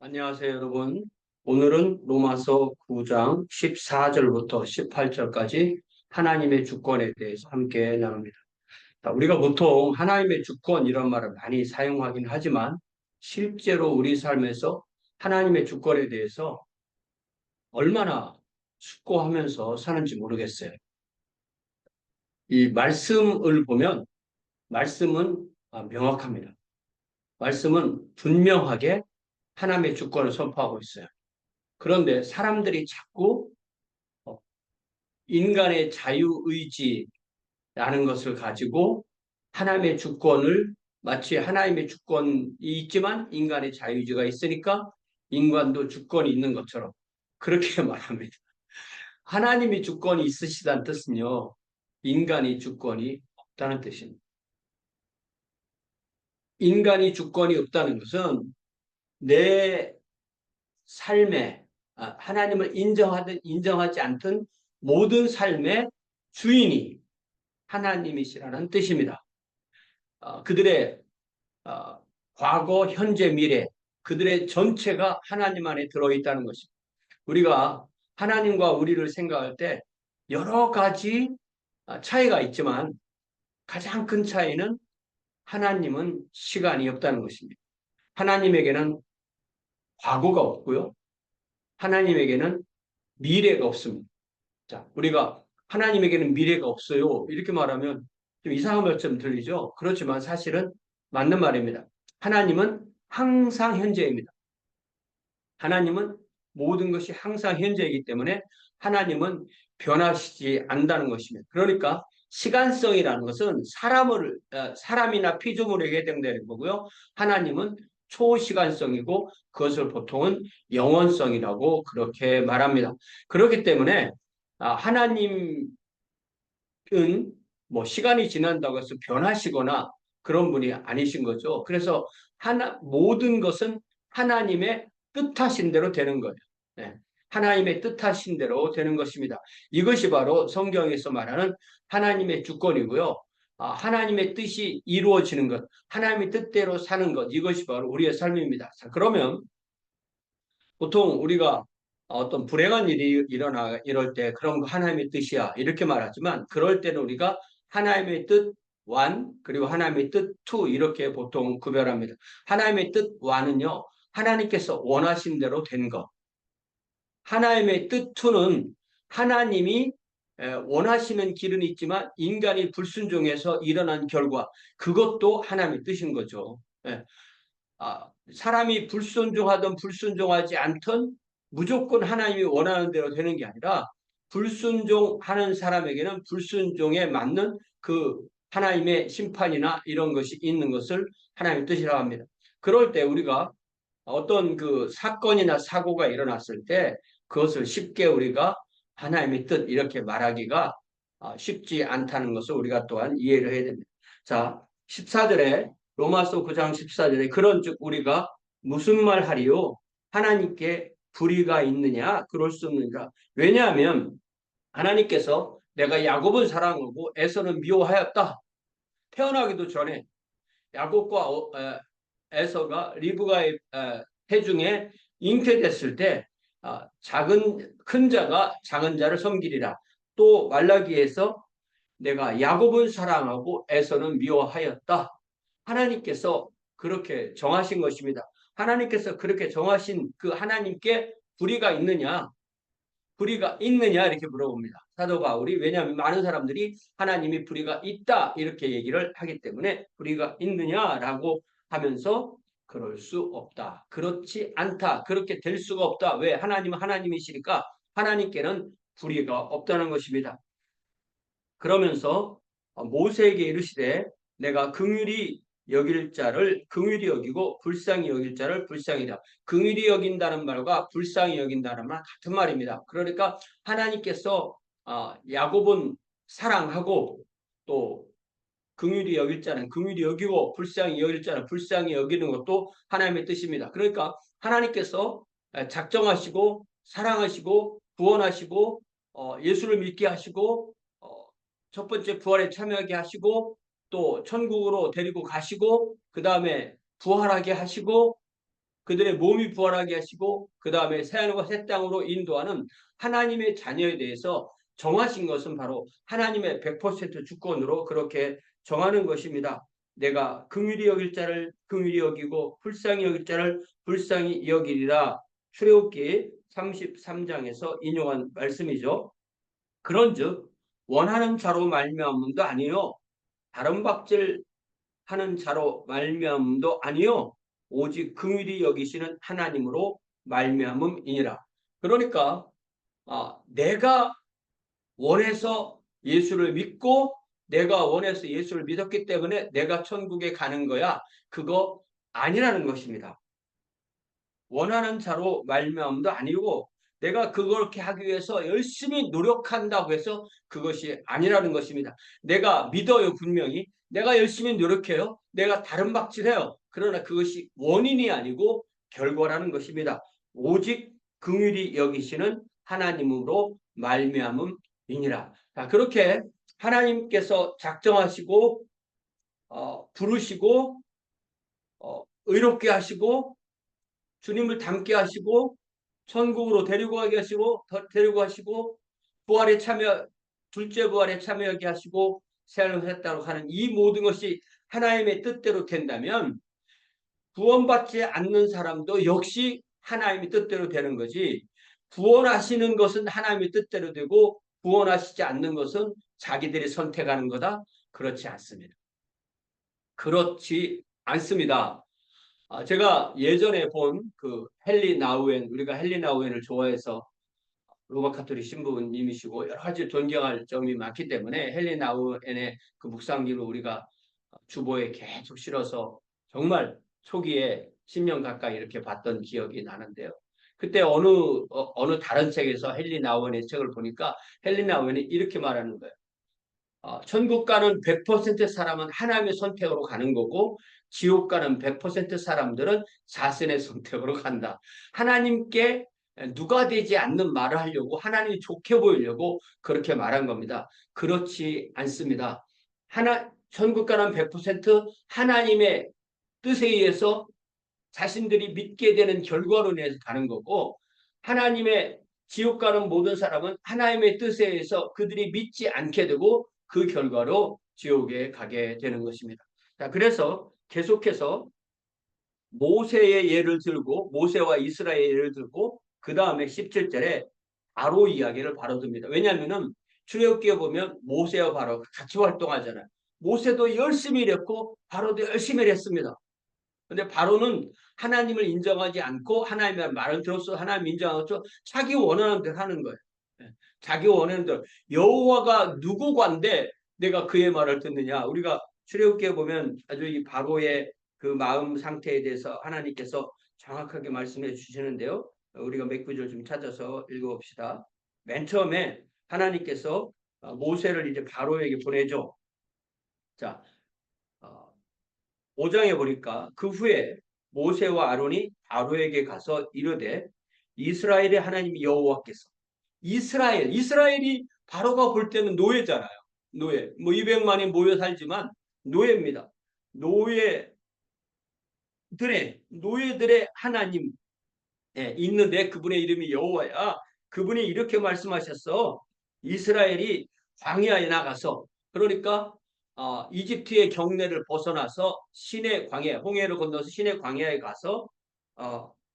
안녕하세요, 여러분. 오늘은 로마서 9장 14절부터 18절까지 하나님의 주권에 대해서 함께 나눕니다. 자, 우리가 보통 하나님의 주권 이런 말을 많이 사용하긴 하지만 실제로 우리 삶에서 하나님의 주권에 대해서 얼마나 숙고하면서 사는지 모르겠어요. 이 말씀을 보면 말씀은 명확합니다. 말씀은 분명하게 하나님의 주권을 선포하고 있어요. 그런데 사람들이 자꾸 인간의 자유의지라는 것을 가지고 하나님의 주권을 마치 하나님의 주권이 있지만 인간의 자유의지가 있으니까 인간도 주권이 있는 것처럼 그렇게 말합니다. 하나님이 주권이 있으시다는 뜻은요, 인간이 주권이 없다는 뜻입니다. 인간이 주권이 없다는 것은 내 삶에 하나님을 인정하든 인정하지 않든 모든 삶의 주인이 하나님이시라는 뜻입니다. 그들의 과거, 현재, 미래, 그들의 전체가 하나님 안에 들어있다는 것입니다. 우리가 하나님과 우리를 생각할 때 여러 가지 차이가 있지만 가장 큰 차이는 하나님은 시간이 없다는 것입니다. 하나님에게는 과거가 없고요. 하나님에게는 미래가 없습니다. 자, 우리가 하나님에게는 미래가 없어요. 이렇게 말하면 좀 이상한 말처럼 들리죠? 그렇지만 사실은 맞는 말입니다. 하나님은 항상 현재입니다. 하나님은 모든 것이 항상 현재이기 때문에 하나님은 변하시지 않는다는 것입니다. 그러니까 시간성이라는 것은 사람이나 피조물에게 해당되는 거고요. 하나님은 초시간성이고 그것을 보통은 영원성이라고 그렇게 말합니다. 그렇기 때문에 하나님은 뭐 시간이 지난다고 해서 변하시거나 그런 분이 아니신 거죠. 그래서 모든 것은 하나님의 뜻하신 대로 되는 거예요. 네. 하나님의 뜻하신 대로 되는 것입니다. 이것이 바로 성경에서 말하는 하나님의 주권이고요. 하나님의 뜻이 이루어지는 것, 하나님의 뜻대로 사는 것, 이것이 바로 우리의 삶입니다. 자, 그러면 보통 우리가 어떤 불행한 일이 이럴 때 그런 거 하나님의 뜻이야 이렇게 말하지만 그럴 때는 우리가 하나님의 뜻 1 그리고 하나님의 뜻 2 이렇게 보통 구별합니다. 하나님의 뜻 1은요. 하나님께서 원하신 대로 된 것. 하나님의 뜻 2는 하나님이 원하시는 길은 있지만 인간이 불순종해서 일어난 결과 그것도 하나님의 뜻인 거죠. 예. 사람이 불순종하든 불순종하지 않든 무조건 하나님이 원하는 대로 되는 게 아니라 불순종하는 사람에게는 불순종에 맞는 그 하나님의 심판이나 이런 것이 있는 것을 하나님의 뜻이라고 합니다. 그럴 때 우리가 어떤 그 사건이나 사고가 일어났을 때 그것을 쉽게 우리가 하나님의 뜻 이렇게 말하기가 쉽지 않다는 것을 우리가 또한 이해를 해야 됩니다. 자, 14절에 로마서 9장 14절에 그런즉 우리가 무슨 말 하리요? 하나님께 불의가 있느냐? 그럴 수 없느니라. 왜냐하면 하나님께서 내가 야곱은 사랑하고 에서는 미워하였다. 태어나기도 전에 야곱과 에서가 리브가의 태중에 잉태됐을 때 큰 자가 작은 자를 섬기리라. 또 말라기에서 내가 야곱은 사랑하고 에서는 미워하였다. 하나님께서 그렇게 정하신 것입니다. 하나님께서 그렇게 정하신 그 하나님께 불의가 있느냐? 불의가 있느냐? 이렇게 물어봅니다. 사도 바울이 왜냐하면 많은 사람들이 하나님이 불의가 있다 이렇게 얘기를 하기 때문에 불의가 있느냐라고 하면서 그럴 수 없다. 그렇지 않다. 그렇게 될 수가 없다. 왜? 하나님은 하나님이시니까 하나님께는 불의가 없다는 것입니다. 그러면서 모세에게 이르시되 내가 긍휼히 여길 자를 긍휼히 여기고 불쌍히 여길 자를 불쌍히라. 긍휼히 여긴다는 말과 불쌍히 여긴다는 말 같은 말입니다. 그러니까 하나님께서 야곱은 사랑하고 또 긍휼히 여길 자는 긍휼히 여기고 불쌍히 여길 자는 불쌍히 여기는 것도 하나님의 뜻입니다. 그러니까 하나님께서 작정하시고 사랑하시고 구원하시고 예수를 믿게 하시고 첫 번째 부활에 참여하게 하시고 또 천국으로 데리고 가시고 그 다음에 부활하게 하시고 그들의 몸이 부활하게 하시고 그 다음에 새하늘과 새 땅으로 인도하는 하나님의 자녀에 대해서 정하신 것은 바로 하나님의 100% 주권으로 그렇게 정하는 것입니다. 내가 긍휼히 여길 자를 긍휼히 여기고 불쌍히 여길 자를 불쌍히 여기리라. 출애굽기 33장에서 인용한 말씀이죠. 그런즉 원하는 자로 말미암음도 아니요 다른 박질 하는 자로 말미암음도 아니요 오직 긍휼히 여기시는 하나님으로 말미암음이니라. 그러니까 내가 원해서 예수를 믿고 내가 원해서 예수를 믿었기 때문에 내가 천국에 가는 거야. 그거 아니라는 것입니다. 원하는 자로 말미암음도 아니고 내가 그렇게 하기 위해서 열심히 노력한다고 해서 그것이 아니라는 것입니다. 내가 믿어요, 분명히. 내가 열심히 노력해요. 내가 다른 박질해요. 그러나 그것이 원인이 아니고 결과라는 것입니다. 오직 긍휼히 여기시는 하나님으로 말미암음이니라. 자, 그렇게 하나님께서 작정하시고 부르시고 의롭게 하시고 주님을 닮게 하시고 천국으로 데리고 가게 하시고 부활에 참여 둘째 부활에 참여하게 하시고 새하늘로 새 땅으로 가는 이 모든 것이 하나님의 뜻대로 된다면 구원받지 않는 사람도 역시 하나님의 뜻대로 되는 거지. 구원하시는 것은 하나님의 뜻대로 되고 구원하시지 않는 것은 자기들이 선택하는 거다. 그렇지 않습니다. 그렇지 않습니다. 제가 예전에 본 그 헨리 나우엔, 우리가 헨리 나우엔을 좋아해서 로마 카톨릭 신부님이시고 여러 가지 존경할 점이 많기 때문에 헨리 나우엔의 그 묵상기로 우리가 주보에 계속 실어서 정말 초기에 10년 가까이 이렇게 봤던 기억이 나는데요. 그때 어느 다른 책에서 헨리 나우엔의 책을 보니까 헨리 나우엔이 이렇게 말하는 거예요. 천국 가는 100% 사람은 하나님의 선택으로 가는 거고 지옥 가는 100% 사람들은 자신의 선택으로 간다. 하나님께 누가 되지 않는 말을 하려고 하나님이 좋게 보이려고 그렇게 말한 겁니다. 그렇지 않습니다. 천국 가는 100% 하나님의 뜻에 의해서 자신들이 믿게 되는 결과로 인해서 가는 거고 하나님의 지옥 가는 모든 사람은 하나님의 뜻에 의해서 그들이 믿지 않게 되고 그 결과로 지옥에 가게 되는 것입니다. 자, 그래서 계속해서 모세의 예를 들고 모세와 이스라엘의 예를 들고 그 다음에 17절에 바로 이야기를 바로 듭니다. 왜냐하면 출애굽기에 보면 모세와 바로 같이 활동하잖아요. 모세도 열심히 일했고 바로도 열심히 일했습니다. 근데 바로는 하나님을 인정하지 않고 하나님의 말을 들었어. 하나님 인정하죠. 자기 원하는 대로 하는 거예요. 자기 원하는 대로. 여호와가 누구관데 내가 그의 말을 듣느냐. 우리가 출애굽기에 보면 아주 이 바로의 그 마음 상태에 대해서 하나님께서 정확하게 말씀해 주시는데요. 우리가 몇 구절 좀 찾아서 읽어봅시다. 맨 처음에 하나님께서 모세를 이제 바로에게 보내죠. 자, 5장에 보니까 그 후에 모세와 아론이 바로에게 가서 이르되 이스라엘의 하나님 여호와께서 이스라엘이 바로가 볼 때는 노예잖아요. 노예. 뭐 200만이 모여 살지만 노예입니다. 노예들의 하나님 있는데 그분의 이름이 여호와야. 그분이 이렇게 말씀하셨어. 이스라엘이 광야에 나가서 그러니까 이집트의 경내를 벗어나서 신의 광야, 홍해를 건너서 신의 광야에 가서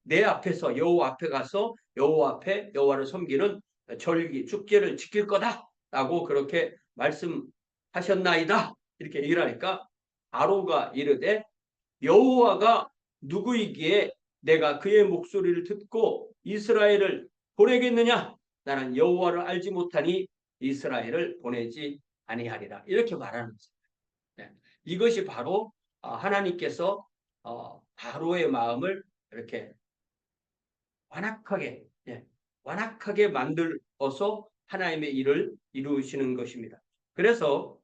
내 앞에서 여호와 앞에 가서 여호와 앞에 여호와를 섬기는 절기, 축제를 지킬 거다라고 그렇게 말씀하셨나이다. 이렇게 얘기를 하니까 바로가 이르되 여호와가 누구이기에 내가 그의 목소리를 듣고 이스라엘을 보내겠느냐? 나는 여호와를 알지 못하니 이스라엘을 보내지 아니하리라. 이렇게 말하는 것입니다. 네. 이것이 바로 하나님께서 바로의 마음을 이렇게 완악하게 완악하게 만들어서 하나님의 일을 이루시는 것입니다. 그래서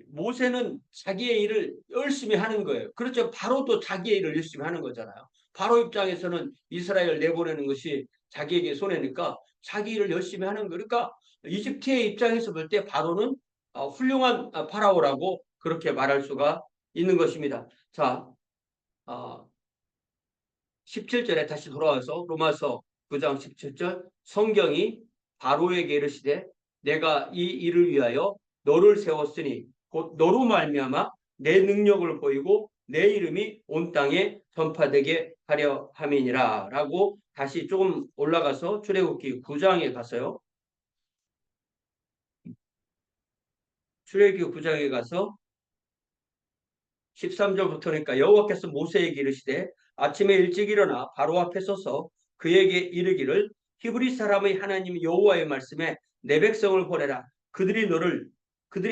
모세는 자기의 일을 열심히 하는 거예요. 그렇죠. 바로도 자기의 일을 열심히 하는 거잖아요. 바로 입장에서는 이스라엘을 내보내는 것이 자기에게 손해니까 자기 일을 열심히 하는 거예요. 그러니까 이집트의 입장에서 볼 때 바로는 훌륭한 파라오라고 그렇게 말할 수가 있는 것입니다. 자, 17절에 다시 돌아와서 로마서 9장 17절 성경이 바로에게 이르시되 내가 이 일을 위하여 너를 세웠으니 곧 너로 말미암아 내 능력을 보이고 내 이름이 온 땅에 전파되게 하려 함이니라 라고 다시 조금 올라가서 출애굽기 9장에 가서요. 출애굽기 9장에 가서 13절부터니까 여호와께서 모세에게 이르시되 아침에 일찍 일어나 바로 앞에 서서 그에게 이르기를 히브리 사람의 하나님 여호와의 말씀에 내 백성을 보내라. 그들이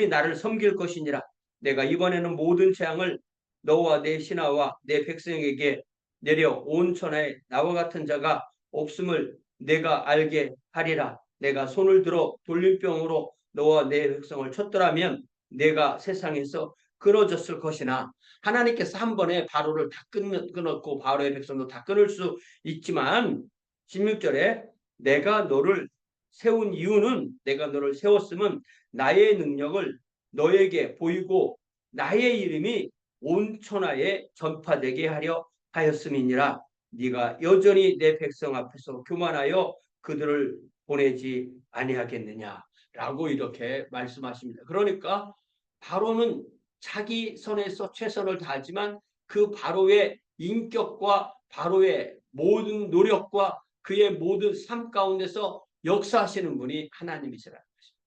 나를 섬길 것이니라. 내가 이번에는 모든 재앙을 너와 내 신하와 내 백성에게 내려 온 천하에 나와 같은 자가 없음을 내가 알게 하리라. 내가 손을 들어 돌림병으로 너와 내 백성을 쳤더라면 내가 세상에서 끊어졌을 것이나 하나님께서 한 번에 바로를 다 끊었고 바로의 백성도 다 끊을 수 있지만 16절에 내가 너를 세운 이유는 내가 너를 세웠음은 나의 능력을 너에게 보이고 나의 이름이 온 천하에 전파되게 하려 하였음이니라. 네가 여전히 내 백성 앞에서 교만하여 그들을 보내지 아니하겠느냐라고 이렇게 말씀하십니다. 그러니까 바로는 자기 선에서 최선을 다하지만 그 바로의 인격과 바로의 모든 노력과 그의 모든 삶 가운데서 역사하시는 분이 하나님이시라는 것입니다.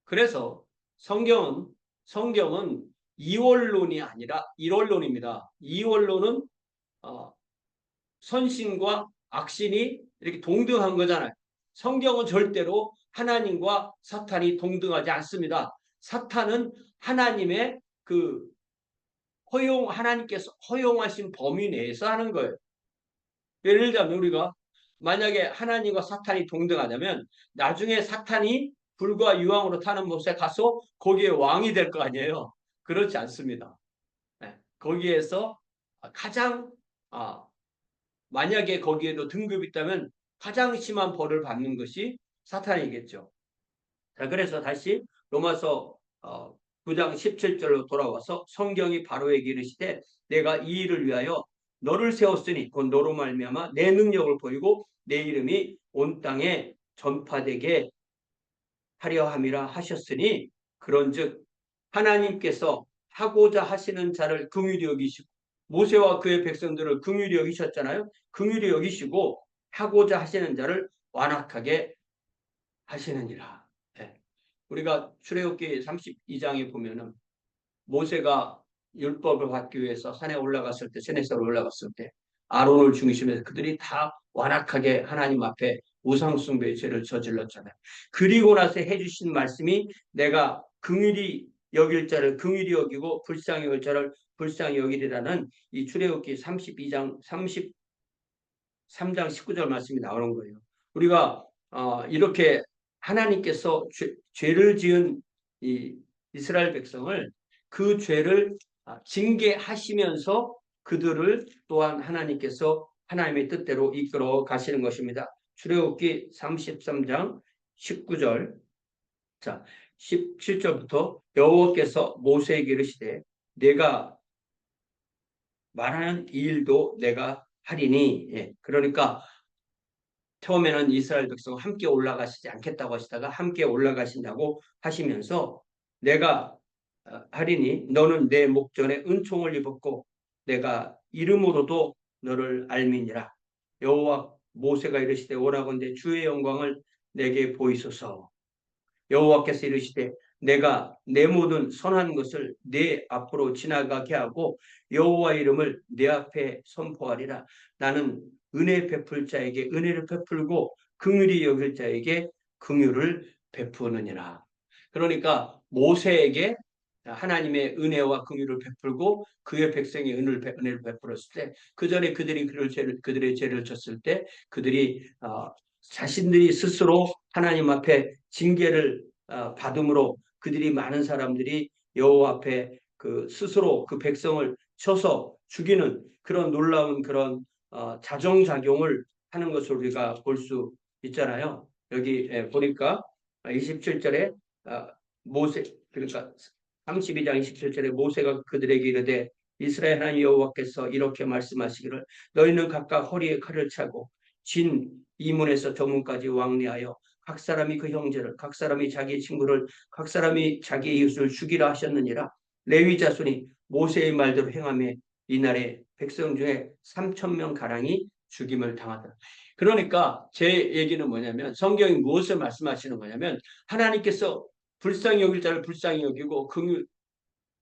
그래서 성경은 이원론이 아니라 일원론입니다. 이원론은 선신과 악신이 이렇게 동등한 거잖아요. 성경은 절대로 하나님과 사탄이 동등하지 않습니다. 사탄은 하나님의 하나님께서 허용하신 범위 내에서 하는 거예요. 예를 들자면 우리가 만약에 하나님과 사탄이 동등하다면 나중에 사탄이 불과 유황으로 타는 못에 가서 거기에 왕이 될 거 아니에요. 그렇지 않습니다. 네. 거기에서 가장 만약에 거기에도 등급이 있다면 가장 심한 벌을 받는 것이 사탄이겠죠. 자, 그래서 다시 로마서 9장 17절로 돌아와서 성경이 바로에게 이르시되 내가 이 일을 위하여 너를 세웠으니 곧 너로 말미암아 내 능력을 보이고 내 이름이 온 땅에 전파되게 하려 함이라 하셨으니 그런즉 하나님께서 하고자 하시는 자를 긍휼히 여기시고 모세와 그의 백성들을 긍휼히 여기셨잖아요. 긍휼히 여기시고 하고자 하시는 자를 완악하게 하시느니라. 네. 우리가 출애굽기 32장에 보면은 모세가 율법을 받기 위해서 산에 올라갔을 때, 시내산에 올라갔을 때 아론을 중심해서 그들이 다 완악하게 하나님 앞에 우상숭배의 죄를 저질렀잖아요. 그리고 나서 해주신 말씀이 내가 긍휼히 여길 자를 긍휼히 여기고 불쌍히 여길 자를 불쌍히 여기리라는 이 출애굽기 32장 33장 19절 말씀이 나오는 거예요. 우리가 이렇게 하나님께서 죄를 지은 이 이스라엘 백성을 그 죄를 징계하시면서 그들을 또한 하나님께서 하나님의 뜻대로 이끌어 가시는 것입니다. 출애굽기 33장 19절 자 17절부터 여호와께서 모세에게 이르시되 내가 말하는 이 일도 내가 하리니 예, 그러니까 처음에는 이스라엘 백성 함께 올라가시지 않겠다고 하시다가 함께 올라가신다고 하시면서 내가 하리니 너는 내 목전에 은총을 입었고 내가 이름으로도 너를 알미니라. 여호와 모세가 이르시되 오라건대 주의 영광을 내게 보이소서. 여호와께서 이르시되 내가 내 모든 선한 것을 내 앞으로 지나가게 하고 여호와 이름을 내 앞에 선포하리라. 나는 은혜 베풀 자에게 은혜를 베풀고 긍휼히 여길 자에게 긍휼을 베푸느니라. 그러니까 모세에게 하나님의 은혜와 긍휼을 베풀고 그의 백성의 은혜를 베풀었을 때 그 전에 그들의 죄를 졌을 때 그들이 자신들이 스스로 하나님 앞에 징계를 받음으로 그들이 많은 사람들이 여호와 앞에 스스로 그 백성을 쳐서 죽이는 그런 놀라운 그런 자정작용을 하는 것을 우리가 볼 수 있잖아요. 여기 보니까 27절에 모세 그러니까 32장 27절에 모세가 그들에게 이르되 이스라엘 하나님 여호와께서 이렇게 말씀하시기를 너희는 각각 허리에 칼을 차고 진 이문에서 저문까지 왕래하여 각 사람이 그 형제를 각 사람이 자기 친구를 각 사람이 자기 이웃을 죽이라 하셨느니라. 레위 자손이 모세의 말대로 행하며 이날에 백성 중에 3,000명 가량이 죽임을 당하더라. 그러니까 제 얘기는 뭐냐면 성경이 무엇을 말씀하시는 거냐면 하나님께서 불쌍히 여길 자를 불쌍히 여기고 긍휼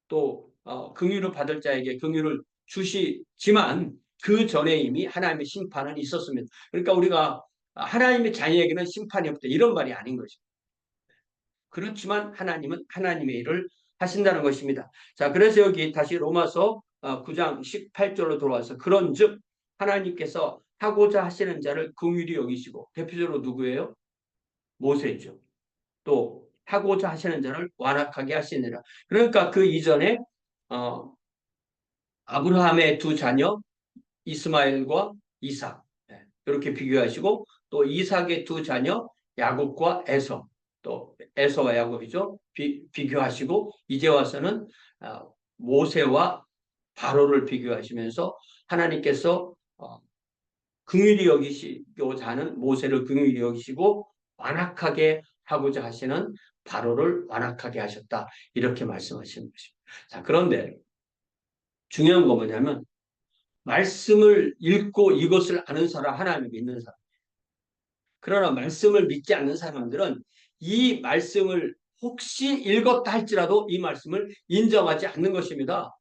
또 긍휼을 받을 자에게 긍휼을 주시지만 그 전에 이미 하나님의 심판은 있었습니다. 그러니까 우리가 하나님의 자녀에게는 심판이 없다 이런 말이 아닌 것입니다. 그렇지만 하나님은 하나님의 일을 하신다는 것입니다. 자, 그래서 여기 다시 로마서 9장 18절로 돌아와서 그런즉 하나님께서 하고자 하시는 자를 긍휼히 여기시고 대표적으로 누구예요? 모세죠. 또 하고자 하시는 자를 완악하게 하시니라. 그러니까 그 이전에 아브라함의 두 자녀 이스마엘과 이삭 이렇게 비교하시고 또 이삭의 두 자녀 야곱과 에서 또 에서와 야곱이죠. 비교하시고 이제 와서는 모세와 바로를 비교하시면서 하나님께서 긍휼히 여기시고자 하는 모세를 긍휼히 여기시고 완악하게 하고자 하시는 바로를 완악하게 하셨다. 이렇게 말씀하시는 것입니다. 자, 그런데 중요한 거 뭐냐면 말씀을 읽고 이것을 아는 사람, 하나님을 믿는 사람. 그러나 말씀을 믿지 않는 사람들은 이 말씀을 혹시 읽었다 할지라도 이 말씀을 인정하지 않는 것입니다.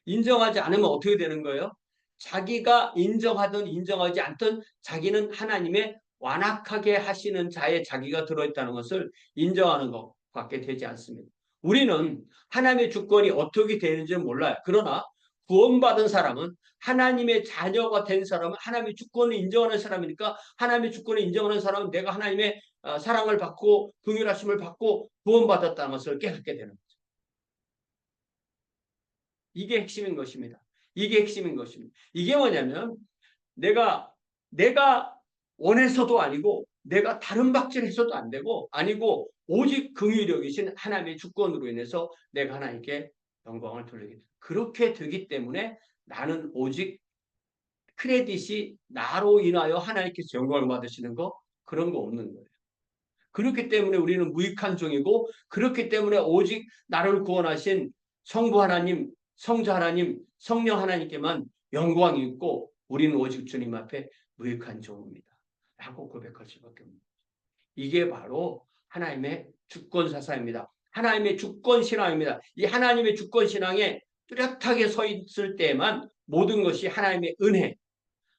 인정하지 않으면 어떻게 되는 거예요? 자기가 인정하든 인정하지 않든 자기는 하나님의 완악하게 하시는 자에 자기가 들어있다는 것을 인정하는 것밖에 되지 않습니다. 우리는 하나님의 주권이 어떻게 되는지는 몰라요. 그러나 구원받은 사람은 하나님의 자녀가 된 사람은 하나님의 주권을 인정하는 사람이니까 하나님의 주권을 인정하는 사람은 내가 하나님의 사랑을 받고 긍휼하심을 받고 구원받았다는 것을 깨닫게 되는 거예요. 이게 핵심인 것입니다. 이게 핵심인 것입니다. 이게 뭐냐면 내가 원해서도 아니고 내가 다른 박질해서도 안 되고 아니고 오직 긍휼히 여기신 하나님의 주권으로 인해서 내가 하나님께 영광을 돌리게 돼. 그렇게 되기 때문에 나는 오직 크레딧이 나로 인하여 하나님께서 영광을 받으시는 거 그런 거 없는 거예요. 그렇기 때문에 우리는 무익한 종이고 그렇기 때문에 오직 나를 구원하신 성부 하나님, 성자 하나님, 성령 하나님께만 영광이 있고 우리는 오직 주님 앞에 무익한 종입니다. 라고 고백할 수밖에 없습니다. 이게 바로 하나님의 주권사사입니다. 하나님의 주권신앙입니다. 이 하나님의 주권신앙에 뚜렷하게 서 있을 때만 모든 것이 하나님의 은혜,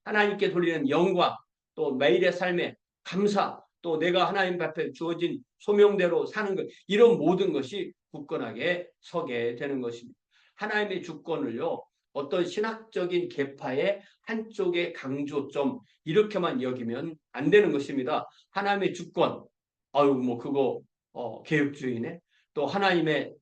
하나님께 돌리는 영광, 또 매일의 삶에 감사, 또 내가 하나님 앞에 주어진 소명대로 사는 것, 이런 모든 것이 굳건하게 서게 되는 것입니다. 하나님의 주권을요, 어떤 신학적인 계파의 한쪽의 강조점, 이렇게만 여기면 안 되는 것입니다. 하나님의 주권, 뭐 그거 개혁주의네. 또 하나님의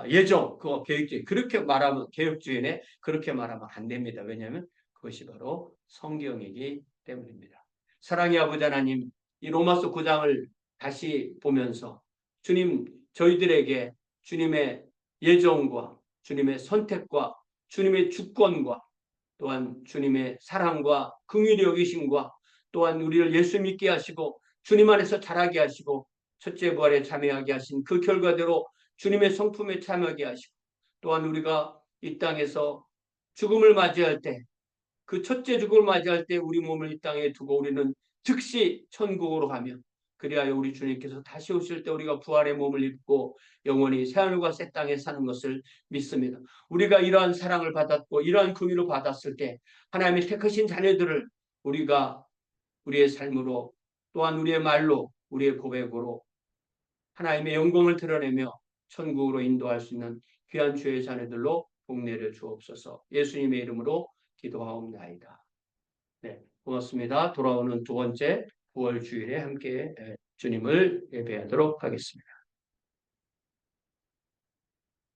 예정, 그거 개혁주의. 그렇게 말하면 개혁주의네. 그렇게 말하면 안 됩니다. 왜냐하면 그것이 바로 성경이기 때문입니다. 사랑의 아버지 하나님, 이 로마서 9장을 다시 보면서 주님, 저희들에게 주님의 예정과 주님의 선택과 주님의 주권과 또한 주님의 사랑과 긍휼히 여기심과 또한 우리를 예수 믿게 하시고 주님 안에서 자라게 하시고 첫째 부활에 참여하게 하신 그 결과대로 주님의 성품에 참여하게 하시고 또한 우리가 이 땅에서 죽음을 맞이할 때 그 첫째 죽음을 맞이할 때 우리 몸을 이 땅에 두고 우리는 즉시 천국으로 가며 그리하여 우리 주님께서 다시 오실 때 우리가 부활의 몸을 입고 영원히 새하늘과 새 땅에 사는 것을 믿습니다. 우리가 이러한 사랑을 받았고 이러한 긍휼을 받았을 때 하나님의 택하신 자녀들을 우리가 우리의 삶으로 또한 우리의 말로 우리의 고백으로 하나님의 영광을 드러내며 천국으로 인도할 수 있는 귀한 주의 자녀들로 복내려 주옵소서. 예수님의 이름으로 기도하옵나이다. 네, 고맙습니다. 돌아오는 두 번째 9월 주일에 함께 주님을 예배하도록 하겠습니다.